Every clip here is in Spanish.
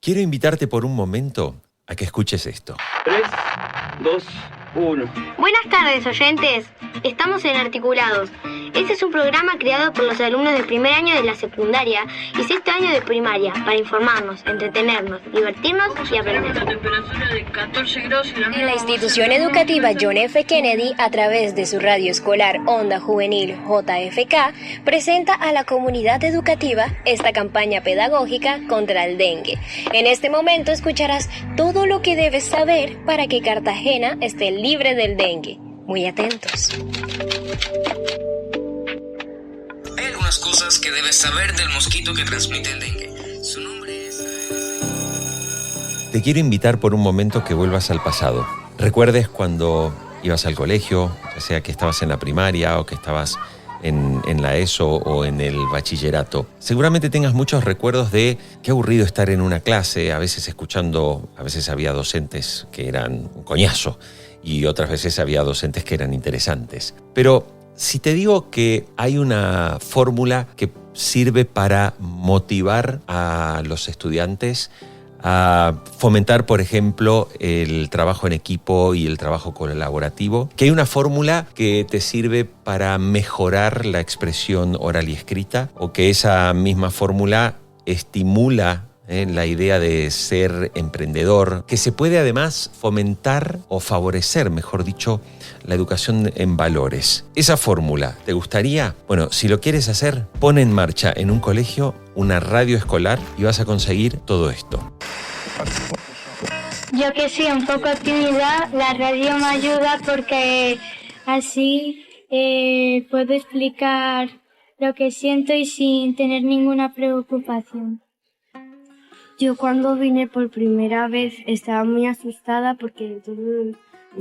Quiero invitarte por un momento a que escuches esto. 3, 2, 1. Buenas tardes, oyentes. Estamos en Articulados. Este es un programa creado por los alumnos del primer año de la secundaria y sexto año de primaria para informarnos, entretenernos, divertirnos y aprender. La temperatura de 14 grados y En la institución educativa John F. Kennedy, a través de su radio escolar Onda Juvenil JFK, presenta a la comunidad educativa esta campaña pedagógica contra el dengue. En este momento escucharás todo lo que debes saber para que Cartagena esté libre del dengue. Muy atentos. Hay algunas cosas que debes saber del mosquito que transmite el dengue. Su nombre es... Te quiero invitar por un momento que vuelvas al pasado. Recuerdes cuando ibas al colegio, ya sea que estabas en la primaria o que estabas en la ESO o en el bachillerato. Seguramente tengas muchos recuerdos de qué aburrido estar en una clase, a veces había docentes que eran un coñazo y otras veces había docentes que eran interesantes. Pero si te digo que hay una fórmula que sirve para motivar a los estudiantes a fomentar, por ejemplo, el trabajo en equipo y el trabajo colaborativo, que hay una fórmula que te sirve para mejorar la expresión oral y escrita, o que esa misma fórmula estimula la idea de ser emprendedor, que se puede además fomentar o favorecer, mejor dicho, la educación en valores. ¿Esa fórmula te gustaría? Bueno, si lo quieres hacer, pon en marcha en un colegio una radio escolar y vas a conseguir todo esto. Yo que soy un poco tímida, la radio me ayuda porque así puedo explicar lo que siento y sin tener ninguna preocupación. Yo cuando vine por primera vez estaba muy asustada porque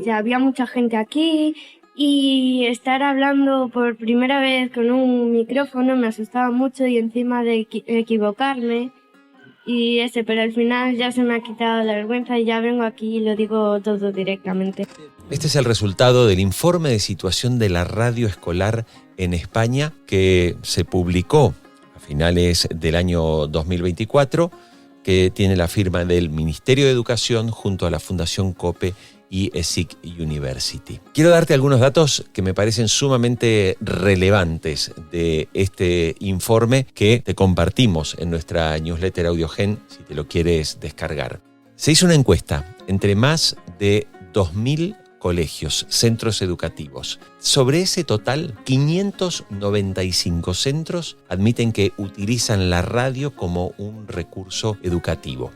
ya había mucha gente aquí y estar hablando por primera vez con un micrófono me asustaba mucho y encima de equivocarme pero al final ya se me ha quitado la vergüenza y ya vengo aquí y lo digo todo directamente. Este es el resultado del informe de situación de la radio escolar en España que se publicó a finales del año 2024, que tiene la firma del Ministerio de Educación junto a la Fundación COPE y ESIC University. Quiero darte algunos datos que me parecen sumamente relevantes de este informe que te compartimos en nuestra newsletter AudioGen si te lo quieres descargar. Se hizo una encuesta entre más de 2.000 colegios, centros educativos. Sobre ese total, 595 centros admiten que utilizan la radio como un recurso educativo.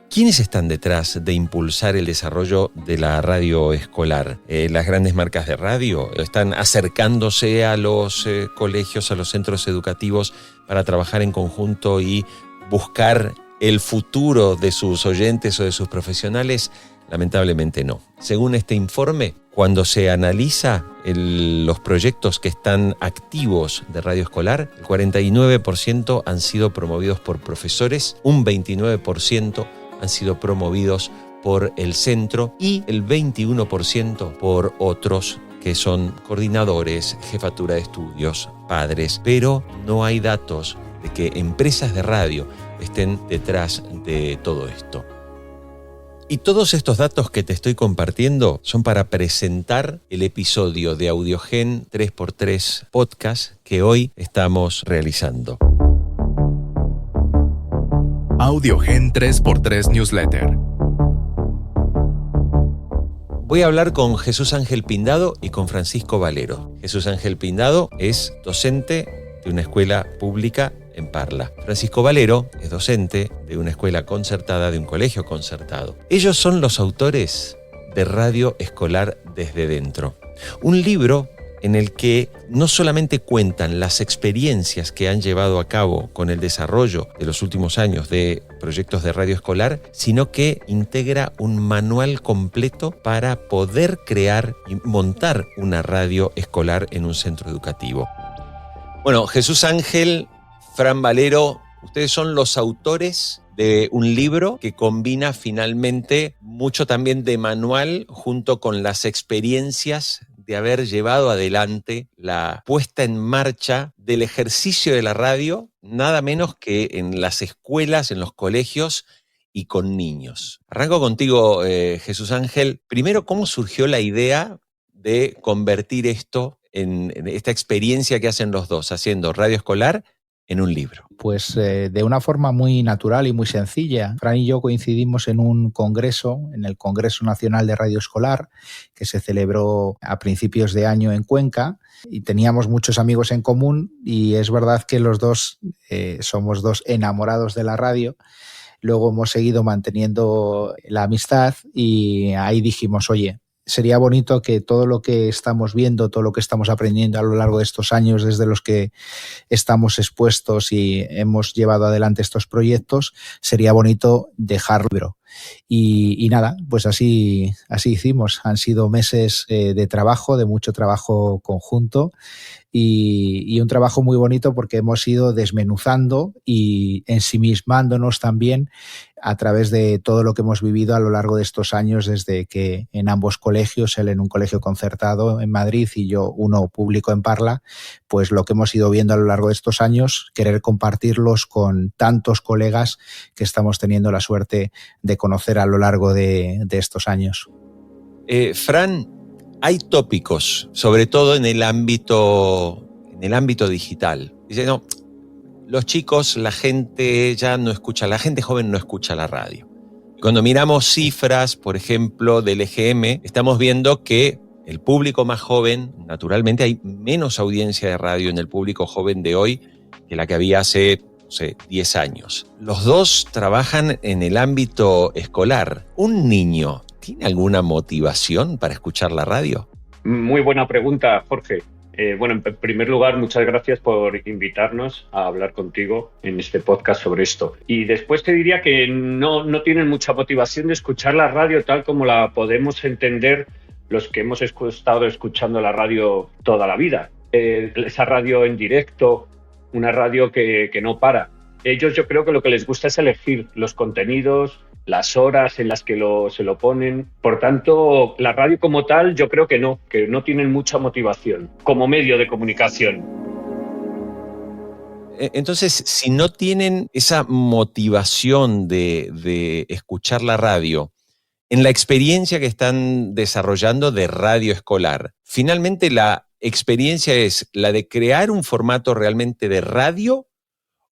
¿Quiénes están detrás de impulsar el desarrollo de la radio escolar? Las grandes marcas de radio están acercándose a los colegios, a los centros educativos para trabajar en conjunto y buscar el futuro de sus oyentes o de sus profesionales. Lamentablemente no. Según este informe, cuando se analiza los proyectos que están activos de radio escolar, el 49% han sido promovidos por profesores, un 29% han sido promovidos por el centro y el 21% por otros que son coordinadores, jefatura de estudios, padres, pero no hay datos de que empresas de radio estén detrás de todo esto. Y todos estos datos que te estoy compartiendo son para presentar el episodio de AudioGen 3x3 Podcast que hoy estamos realizando. AudioGen 3x3 Newsletter. Voy a hablar con Jesús Ángel Pindado y con Francisco Valero. Jesús Ángel Pindado es docente de una escuela pública en Parla. Francisco Valero es docente de una escuela concertada, de un colegio concertado. Ellos son los autores de Radio Escolar Desde Dentro, un libro en el que no solamente cuentan las experiencias que han llevado a cabo con el desarrollo de los últimos años de proyectos de radio escolar, sino que integra un manual completo para poder crear y montar una radio escolar en un centro educativo. Bueno, Jesús Ángel, Fran Valero, ustedes son los autores de un libro que combina finalmente mucho también de manual junto con las experiencias de haber llevado adelante la puesta en marcha del ejercicio de la radio, nada menos que en las escuelas, en los colegios y con niños. Arranco contigo, Jesús Ángel. Primero, ¿cómo surgió la idea de convertir esto en esta experiencia que hacen los dos, haciendo radio escolar en un libro? Pues de una forma muy natural y muy sencilla. Fran y yo coincidimos en un congreso, en el Congreso Nacional de Radio Escolar, que se celebró a principios de año en Cuenca, y teníamos muchos amigos en común, y es verdad que los dos somos dos enamorados de la radio. Luego hemos seguido manteniendo la amistad y ahí dijimos, oye, sería bonito que todo lo que estamos viendo, todo lo que estamos aprendiendo a lo largo de estos años desde los que estamos expuestos y hemos llevado adelante estos proyectos, sería bonito dejarlo. Y nada, pues así hicimos. Han sido meses de trabajo, de mucho trabajo conjunto y un trabajo muy bonito porque hemos ido desmenuzando y ensimismándonos también a través de todo lo que hemos vivido a lo largo de estos años, desde que en ambos colegios, él en un colegio concertado en Madrid y yo uno público en Parla, pues lo que hemos ido viendo a lo largo de estos años, querer compartirlos con tantos colegas que estamos teniendo la suerte de conocer a lo largo de estos años. Fran, hay tópicos, sobre todo en el ámbito digital. Dice, no, los chicos, la gente ya no escucha, la gente joven no escucha la radio. Cuando miramos cifras, por ejemplo, del EGM, estamos viendo que el público más joven, naturalmente hay menos audiencia de radio en el público joven de hoy que la que había hace, 10 años. Los dos trabajan en el ámbito escolar. ¿Un niño tiene alguna motivación para escuchar la radio? Muy buena pregunta, Jorge. Bueno, en primer lugar, muchas gracias por invitarnos a hablar contigo en este podcast sobre esto. Y después te diría que no tienen mucha motivación de escuchar la radio tal como la podemos entender los que hemos estado escuchando la radio toda la vida. Esa radio en directo, una radio que no para. Ellos, yo creo que lo que les gusta es elegir los contenidos, las horas en las que se lo ponen. Por tanto, la radio como tal, yo creo que no tienen mucha motivación como medio de comunicación. Entonces, si no tienen esa motivación de escuchar la radio, en la experiencia que están desarrollando de radio escolar, finalmente la experiencia es la de crear un formato realmente de radio,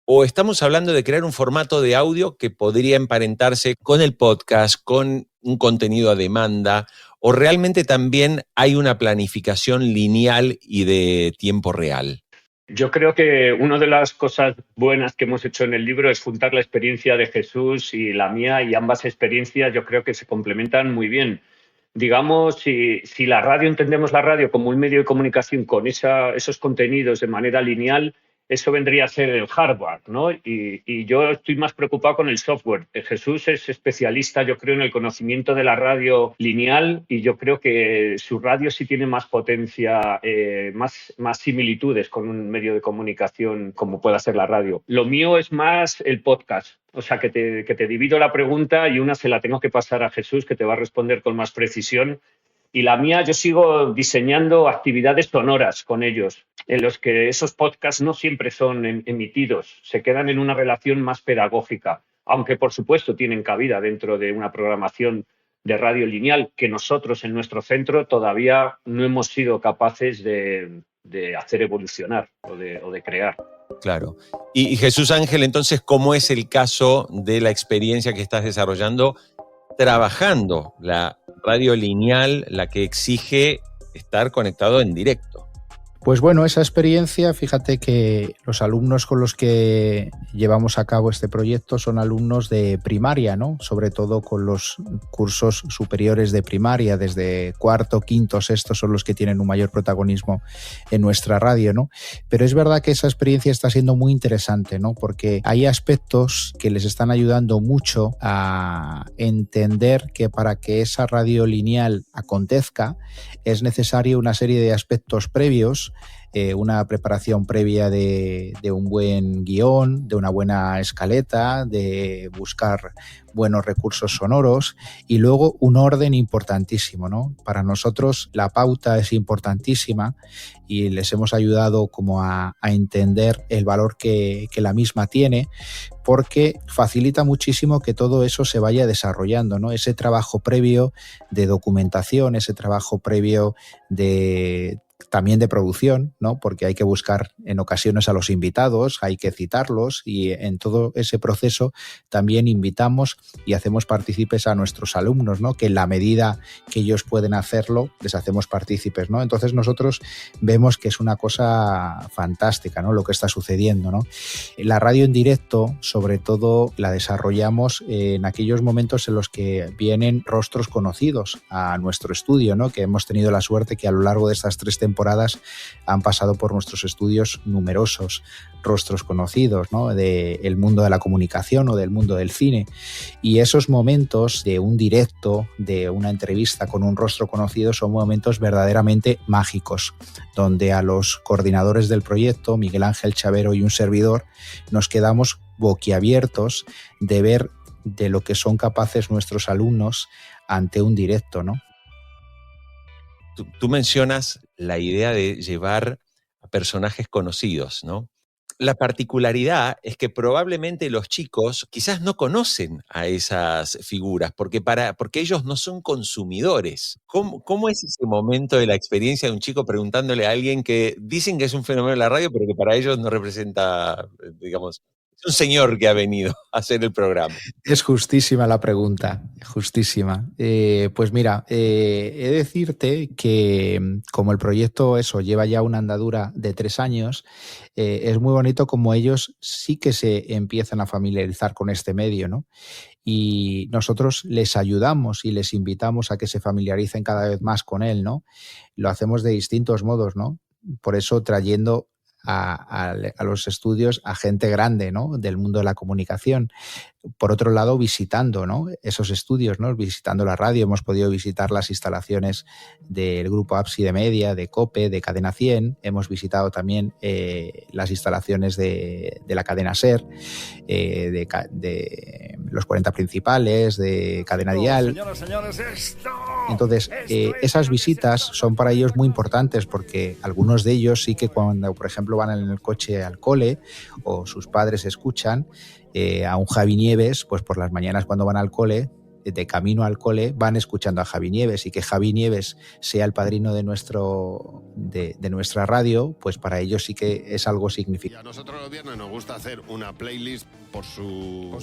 ¿o estamos hablando de crear un formato de audio que podría emparentarse con el podcast, con un contenido a demanda, o realmente también hay una planificación lineal y de tiempo real? Yo creo que una de las cosas buenas que hemos hecho en el libro es juntar la experiencia de Jesús y la mía, y ambas experiencias yo creo que se complementan muy bien. Digamos, si la radio, entendemos la radio como un medio de comunicación con esos contenidos de manera lineal, eso vendría a ser el hardware, ¿no? Y yo estoy más preocupado con el software. Jesús es especialista, yo creo, en el conocimiento de la radio lineal, y yo creo que su radio sí tiene más potencia, más similitudes con un medio de comunicación como pueda ser la radio. Lo mío es más el podcast. O sea, que te divido la pregunta y una se la tengo que pasar a Jesús, que te va a responder con más precisión. Y la mía, yo sigo diseñando actividades sonoras con ellos, en los que esos podcasts no siempre son emitidos, se quedan en una relación más pedagógica, aunque por supuesto tienen cabida dentro de una programación de radio lineal que nosotros en nuestro centro todavía no hemos sido capaces de hacer evolucionar o de crear. Claro. Y Jesús Ángel, entonces, ¿cómo es el caso de la experiencia que estás desarrollando trabajando la radio lineal, la que exige estar conectado en directo? Pues bueno, esa experiencia, fíjate que los alumnos con los que llevamos a cabo este proyecto son alumnos de primaria, ¿no? Sobre todo con los cursos superiores de primaria, desde cuarto, quinto, sexto, son los que tienen un mayor protagonismo en nuestra radio, ¿no? Pero es verdad que esa experiencia está siendo muy interesante, ¿no? Porque hay aspectos que les están ayudando mucho a entender que para que esa radio lineal acontezca es necesario una serie de aspectos previos, una preparación previa de un buen guión, de una buena escaleta, de buscar buenos recursos sonoros y luego un orden importantísimo, ¿no? Para nosotros la pauta es importantísima y les hemos ayudado como a entender el valor que la misma tiene, porque facilita muchísimo que todo eso se vaya desarrollando, ¿no? Ese trabajo previo de documentación, ese trabajo previo también de producción, ¿no? Porque hay que buscar en ocasiones a los invitados, hay que citarlos, y en todo ese proceso también invitamos y hacemos partícipes a nuestros alumnos, ¿no? Que en la medida que ellos pueden hacerlo, les hacemos partícipes, ¿no? Entonces nosotros vemos que es una cosa fantástica, ¿no? Lo que está sucediendo, ¿no? La radio en directo, sobre todo, la desarrollamos en aquellos momentos en los que vienen rostros conocidos a nuestro estudio, ¿no? Que hemos tenido la suerte que a lo largo de estas 3 temporadas han pasado por nuestros estudios numerosos rostros conocidos, ¿no? Del mundo de la comunicación o del mundo del cine. Y esos momentos de un directo, de una entrevista con un rostro conocido, son momentos verdaderamente mágicos, donde a los coordinadores del proyecto, Miguel Ángel Chavero y un servidor, nos quedamos boquiabiertos de ver de lo que son capaces nuestros alumnos ante un directo, ¿no? Tú mencionas la idea de llevar a personajes conocidos, ¿no? La particularidad es que probablemente los chicos quizás no conocen a esas figuras, porque ellos no son consumidores. ¿Cómo es ese momento de la experiencia de un chico preguntándole a alguien que dicen que es un fenómeno de la radio, pero que para ellos no representa, digamos, es un señor que ha venido a hacer el programa? Es justísima la pregunta, justísima. Pues mira, he de decirte que como el proyecto lleva ya una andadura de 3 años, es muy bonito como ellos sí que se empiezan a familiarizar con este medio, ¿no? Y nosotros les ayudamos y les invitamos a que se familiaricen cada vez más con él, ¿no? Lo hacemos de distintos modos, ¿no? Por eso trayendo a los estudios a gente grande, ¿no? Del mundo de la comunicación. Por otro lado, visitando, ¿no? Esos estudios, ¿no? Visitando la radio, hemos podido visitar las instalaciones del grupo Ábside Media, de COPE, de Cadena 100, hemos visitado también las instalaciones de la cadena SER, de los 40 principales, de Cadena Dial. Entonces, esas visitas son para ellos muy importantes porque algunos de ellos sí que cuando, por ejemplo, van en el coche al cole o sus padres escuchan a un Javi Nieves, pues por las mañanas cuando van al cole, de camino al cole, van escuchando a Javi Nieves, y que Javi Nieves sea el padrino de nuestra radio, pues para ellos sí que es algo significativo. Y a nosotros los viernes nos gusta hacer una playlist por su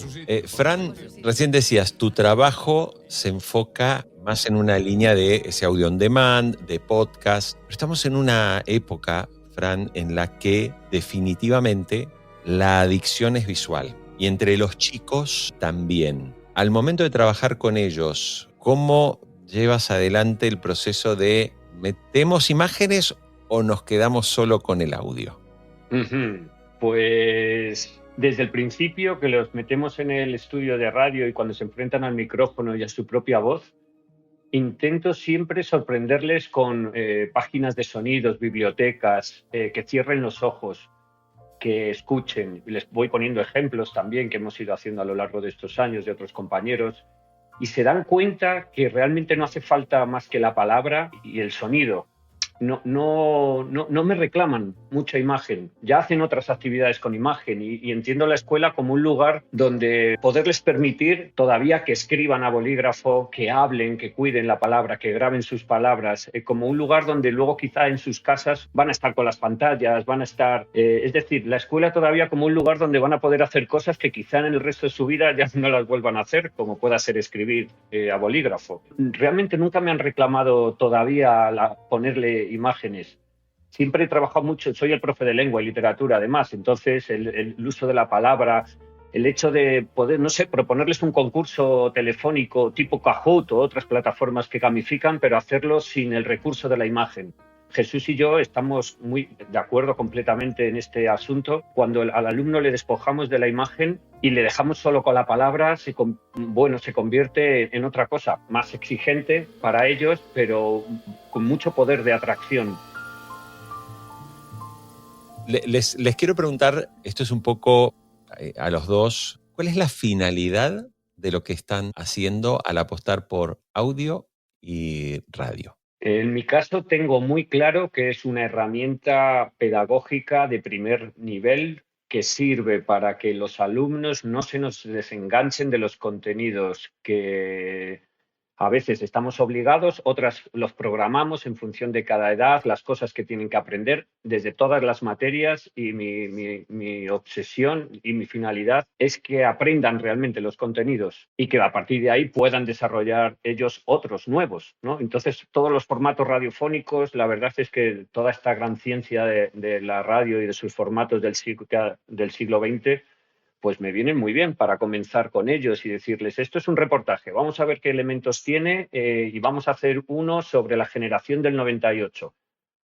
Fran, recién decías, tu trabajo se enfoca más en una línea de ese audio on demand, de podcast. Pero estamos en una época, Fran, en la que definitivamente la adicción es visual. Y entre los chicos también. Al momento de trabajar con ellos, ¿cómo llevas adelante el proceso de metemos imágenes o nos quedamos solo con el audio? Pues desde el principio que los metemos en el estudio de radio y cuando se enfrentan al micrófono y a su propia voz, intento siempre sorprenderles con páginas de sonidos, bibliotecas, que cierren los ojos, que escuchen. Les voy poniendo ejemplos también que hemos ido haciendo a lo largo de estos años de otros compañeros, y se dan cuenta que realmente no hace falta más que la palabra y el sonido. No me reclaman mucha imagen, ya hacen otras actividades con imagen y entiendo la escuela como un lugar donde poderles permitir todavía que escriban a bolígrafo, que hablen, que cuiden la palabra, que graben sus palabras, como un lugar donde luego quizá en sus casas van a estar con las pantallas, van a estar... es decir, la escuela todavía como un lugar donde van a poder hacer cosas que quizá en el resto de su vida ya no las vuelvan a hacer, como pueda ser escribir a bolígrafo. Realmente nunca me han reclamado todavía ponerle imágenes. Siempre he trabajado mucho, soy el profe de lengua y literatura además, entonces el uso de la palabra, el hecho de poder, no sé, proponerles un concurso telefónico tipo Kahoot o otras plataformas que gamifican, pero hacerlo sin el recurso de la imagen. Jesús y yo estamos muy de acuerdo completamente en este asunto. Cuando al alumno le despojamos de la imagen y le dejamos solo con la palabra, se convierte en otra cosa, más exigente para ellos, pero con mucho poder de atracción. Les quiero preguntar, esto es un poco a los dos, ¿cuál es la finalidad de lo que están haciendo al apostar por audio y radio? En mi caso tengo muy claro que es una herramienta pedagógica de primer nivel que sirve para que los alumnos no se nos desenganchen de los contenidos que a veces estamos obligados, otras los programamos en función de cada edad, las cosas que tienen que aprender desde todas las materias, y mi obsesión y mi finalidad es que aprendan realmente los contenidos y que a partir de ahí puedan desarrollar ellos otros nuevos, ¿no? Entonces, todos los formatos radiofónicos, la verdad es que toda esta gran ciencia de la radio y de sus formatos del siglo XX, pues me vienen muy bien para comenzar con ellos y decirles, esto es un reportaje, vamos a ver qué elementos tiene y vamos a hacer uno sobre la generación del 98.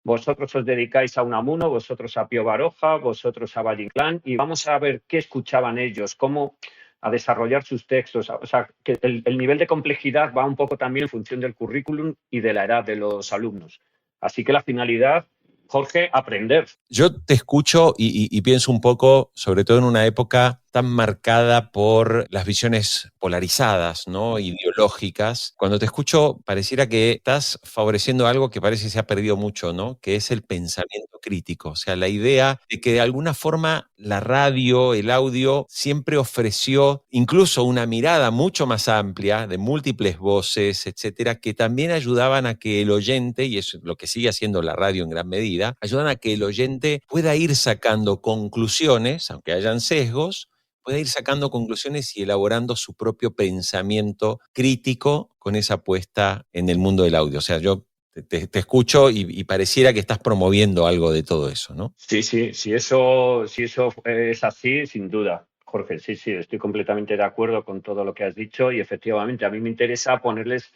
Vosotros os dedicáis a Unamuno, vosotros a Pío Baroja, vosotros a Valle Inclán, y vamos a ver qué escuchaban ellos, cómo a desarrollar sus textos. O sea, que el nivel de complejidad va un poco también en función del currículum y de la edad de los alumnos. Así que la finalidad, Jorge, aprender. Yo te escucho y pienso un poco, sobre todo en una época tan marcada por las visiones polarizadas, ¿no? Ideológicas. Cuando te escucho, pareciera que estás favoreciendo algo que parece que se ha perdido mucho, ¿no? Que es el pensamiento crítico. O sea, la idea de que de alguna forma la radio, el audio, siempre ofreció incluso una mirada mucho más amplia, de múltiples voces, etcétera, que también ayudaban a que el oyente, y es lo que sigue haciendo la radio en gran medida, ayudan a que el oyente pueda ir sacando conclusiones, aunque hayan sesgos, puede ir sacando conclusiones y elaborando su propio pensamiento crítico con esa apuesta en el mundo del audio. O sea, yo te escucho y pareciera que estás promoviendo algo de todo eso, ¿no? Sí, si eso es así, sin duda, Jorge, sí, estoy completamente de acuerdo con todo lo que has dicho, y efectivamente a mí me interesa ponerles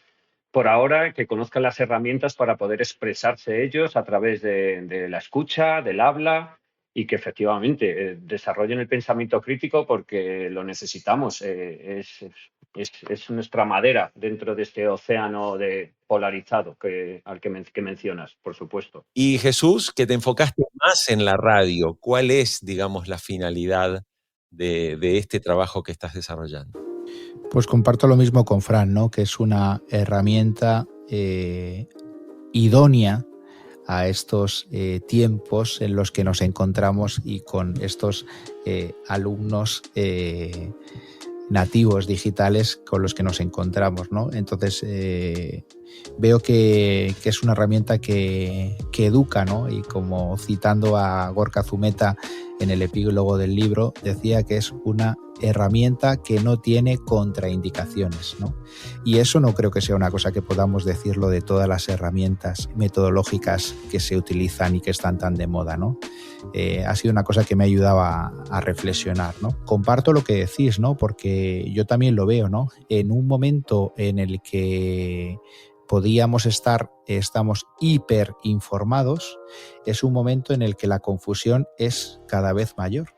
por ahora que conozcan las herramientas para poder expresarse ellos a través de la escucha, del habla, y que efectivamente desarrollen el pensamiento crítico, porque lo necesitamos. Es nuestra madera dentro de este océano polarizado al que mencionas, por supuesto. Y Jesús, que te enfocaste más en la radio, ¿cuál es, digamos, la finalidad de este trabajo que estás desarrollando? Pues comparto lo mismo con Fran, ¿no? Que es una herramienta idónea a estos tiempos en los que nos encontramos y con estos alumnos nativos digitales con los que nos encontramos, ¿no? Entonces veo que es una herramienta que educa, ¿no? Y como citando a Gorka Zumeta en el epílogo del libro, decía que es una herramienta que no tiene contraindicaciones, ¿no? Y eso no creo que sea una cosa que podamos decirlo de todas las herramientas metodológicas que se utilizan y que están tan de moda, ¿no? Ha sido una cosa que me ayudaba a reflexionar, ¿no? Comparto lo que decís, ¿no? Porque yo también lo veo, ¿no? En un momento en el que estamos hiper informados, es un momento en el que la confusión es cada vez mayor.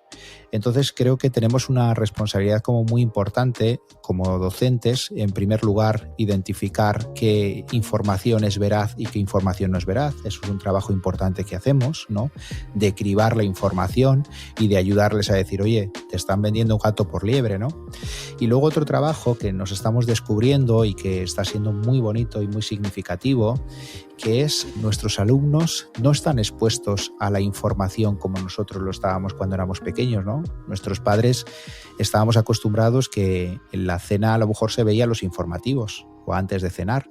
Entonces creo que tenemos una responsabilidad como muy importante como docentes, en primer lugar, identificar qué información es veraz y qué información no es veraz. Eso es un trabajo importante que hacemos, ¿no? De cribar la información y de ayudarles a decir, oye, te están vendiendo un gato por liebre, ¿no? Y luego otro trabajo que nos estamos descubriendo y que está siendo muy bonito y muy significativo, que es nuestros alumnos no están expuestos a la información como nosotros lo estábamos cuando éramos pequeños, ¿no? Nuestros padres estábamos acostumbrados que en la cena a lo mejor se veían los informativos o antes de cenar,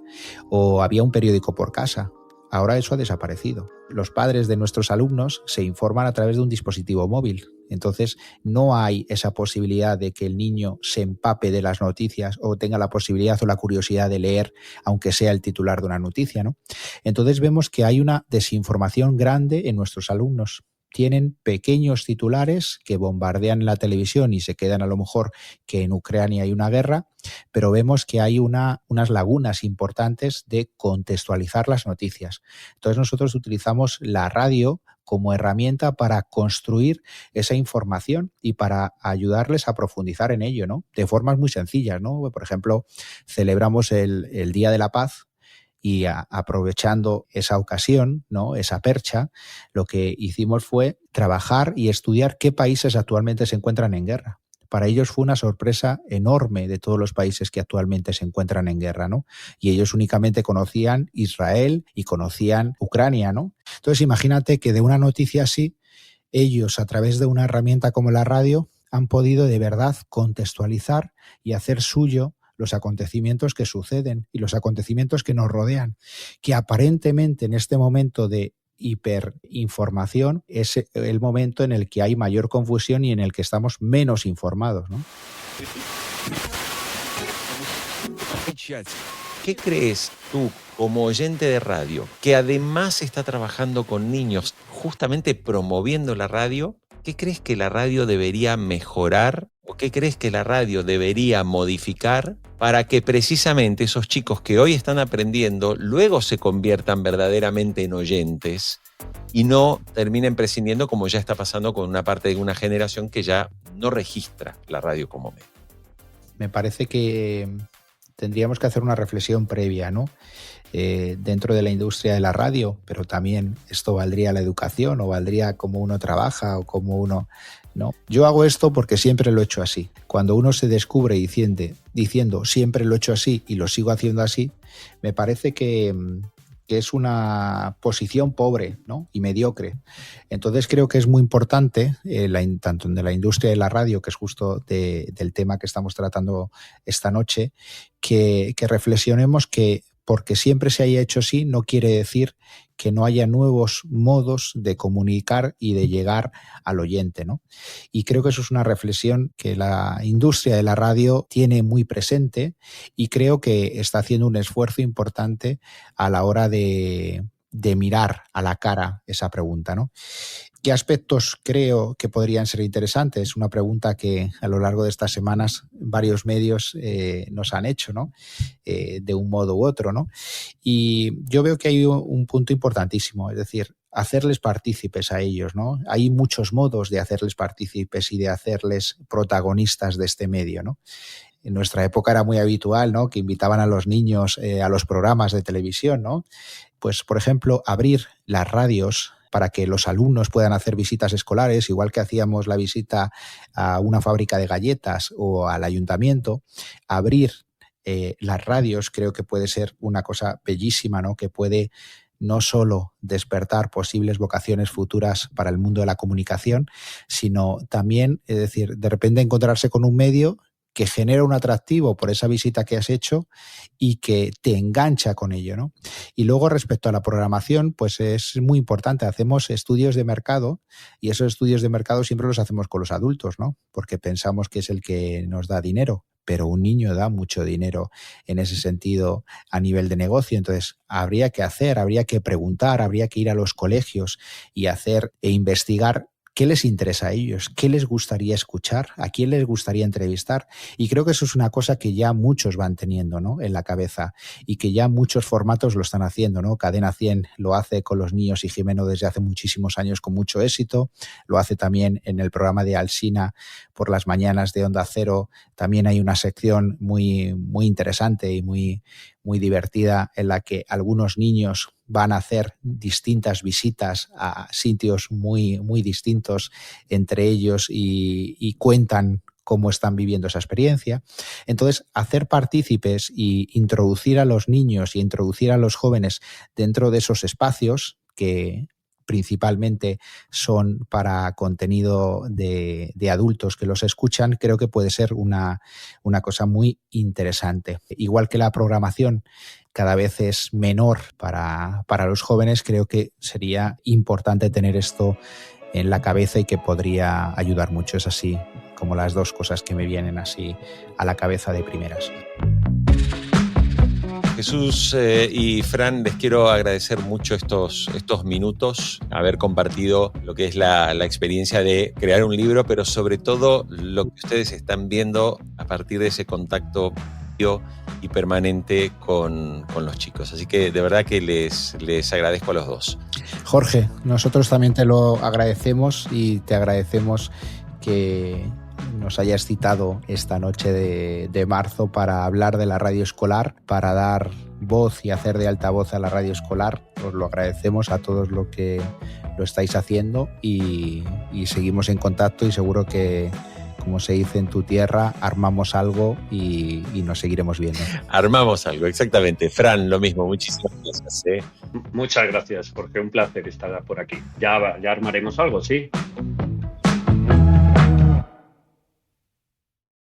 o había un periódico por casa. Ahora eso ha desaparecido. Los padres de nuestros alumnos se informan a través de un dispositivo móvil. Entonces no hay esa posibilidad de que el niño se empape de las noticias o tenga la posibilidad o la curiosidad de leer, aunque sea el titular de una noticia, ¿no? Entonces vemos que hay una desinformación grande en nuestros alumnos. Tienen pequeños titulares que bombardean la televisión y se quedan a lo mejor que en Ucrania hay una guerra, pero vemos que hay unas lagunas importantes de contextualizar las noticias. Entonces nosotros utilizamos la radio como herramienta para construir esa información y para ayudarles a profundizar en ello, ¿no? De formas muy sencillas, ¿no? Por ejemplo, celebramos el Día de la Paz, y aprovechando esa ocasión, ¿no? Esa percha, lo que hicimos fue trabajar y estudiar qué países actualmente se encuentran en guerra. Para ellos fue una sorpresa enorme de todos los países que actualmente se encuentran en guerra, ¿no? Y ellos únicamente conocían Israel y conocían Ucrania, ¿no? Entonces imagínate que de una noticia así ellos, a través de una herramienta como la radio, han podido de verdad contextualizar y hacer suyo los acontecimientos que suceden y los acontecimientos que nos rodean, que aparentemente en este momento de hiperinformación es el momento en el que hay mayor confusión y en el que estamos menos informados, ¿no? ¿Qué crees tú, como oyente de radio, que además está trabajando con niños, justamente promoviendo la radio? ¿Qué crees que la radio debería mejorar o qué crees que la radio debería modificar para que precisamente esos chicos que hoy están aprendiendo luego se conviertan verdaderamente en oyentes y no terminen prescindiendo, como ya está pasando con una parte de una generación que ya no registra la radio como medio? Me parece que tendríamos que hacer una reflexión previa, ¿no? Dentro de la industria de la radio, pero también esto valdría la educación o valdría como uno trabaja o como uno... No, yo hago esto porque siempre lo he hecho así. Cuando uno se descubre diciendo siempre lo he hecho así y lo sigo haciendo así, me parece que es una posición pobre, ¿no? Y mediocre. Entonces creo que es muy importante, tanto de la industria de la radio, que es justo del tema que estamos tratando esta noche, que reflexionemos que porque siempre se haya hecho así no quiere decir que no haya nuevos modos de comunicar y de llegar al oyente, ¿no? Y creo que eso es una reflexión que la industria de la radio tiene muy presente y creo que está haciendo un esfuerzo importante a la hora de mirar a la cara esa pregunta, ¿no? ¿Qué aspectos creo que podrían ser interesantes? Una pregunta que a lo largo de estas semanas varios medios nos han hecho, ¿no? De un modo u otro, ¿no? Y yo veo que hay un punto importantísimo, es decir, hacerles partícipes a ellos, ¿no? Hay muchos modos de hacerles partícipes y de hacerles protagonistas de este medio, ¿no? En nuestra época era muy habitual, ¿no?, que invitaban a los niños a los programas de televisión, ¿no? Pues, por ejemplo, abrir las radios para que los alumnos puedan hacer visitas escolares, igual que hacíamos la visita a una fábrica de galletas o al ayuntamiento. Abrir las radios creo que puede ser una cosa bellísima, ¿no?, que puede no solo despertar posibles vocaciones futuras para el mundo de la comunicación, sino también, es decir, de repente encontrarse con un medio que genera un atractivo por esa visita que has hecho y que te engancha con ello, ¿no? Y luego, respecto a la programación, pues es muy importante. Hacemos estudios de mercado y esos estudios de mercado siempre los hacemos con los adultos, ¿no? Porque pensamos que es el que nos da dinero, pero un niño da mucho dinero en ese sentido a nivel de negocio. Entonces, habría que preguntar, habría que ir a los colegios y hacer e investigar qué les interesa a ellos, qué les gustaría escuchar, a quién les gustaría entrevistar. Y creo que eso es una cosa que ya muchos van teniendo, ¿no?, en la cabeza y que ya muchos formatos lo están haciendo, ¿no? Cadena 100 lo hace con los niños y Jimeno desde hace muchísimos años con mucho éxito. Lo hace también en el programa de Alsina por las mañanas de Onda Cero. También hay una sección muy, muy interesante y muy, muy divertida en la que algunos niños van a hacer distintas visitas a sitios muy, muy distintos entre ellos y cuentan cómo están viviendo esa experiencia. Entonces, hacer partícipes y introducir a los niños y introducir a los jóvenes dentro de esos espacios que principalmente son para contenido de adultos que los escuchan, creo que puede ser una cosa muy interesante. Igual que la programación cada vez es menor para los jóvenes, creo que sería importante tener esto en la cabeza y que podría ayudar mucho. Es así como las dos cosas que me vienen así a la cabeza de primeras. Jesús y Fran, les quiero agradecer mucho estos minutos, haber compartido lo que es la experiencia de crear un libro, pero sobre todo lo que ustedes están viendo a partir de ese contacto y permanente con los chicos. Así que de verdad que les agradezco a los dos. Jorge, nosotros también te lo agradecemos y te agradecemos que nos hayas citado esta noche de marzo para hablar de la radio escolar, para dar voz y hacer de altavoz a la radio escolar. Os lo agradecemos a todos los que lo estáis haciendo y seguimos en contacto y seguro que como se dice en tu tierra, armamos algo y nos seguiremos viendo. Armamos algo, exactamente. Fran, lo mismo, muchísimas gracias. Muchas gracias, Jorge, un placer estar por aquí. Ya armaremos algo, sí.